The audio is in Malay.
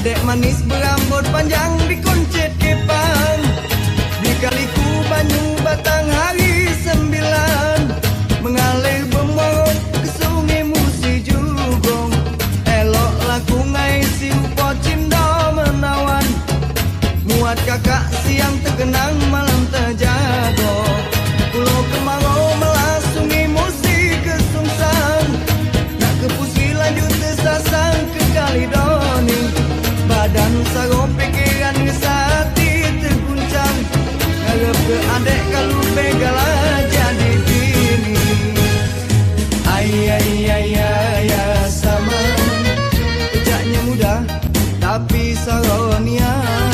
Adek manis berambut panjang dikuncit kepang, di kaliku banyu batang hari 9, mengalir bermorot ke sungai Musi Jugong. Elok laku ngai si upo cindo menawan, muat kakak siang terkenang malam terjago. Pulau kemarau melas sungai Musi kesungsang, nak ke Pusi lanjut tersasang ke Kalidoni. Badan sarung pikiran ngesati terguncang, ngarep ke adek kalau begala jadi bini. Ay ay ay ay sama, ujaknya mudah tapi saronia.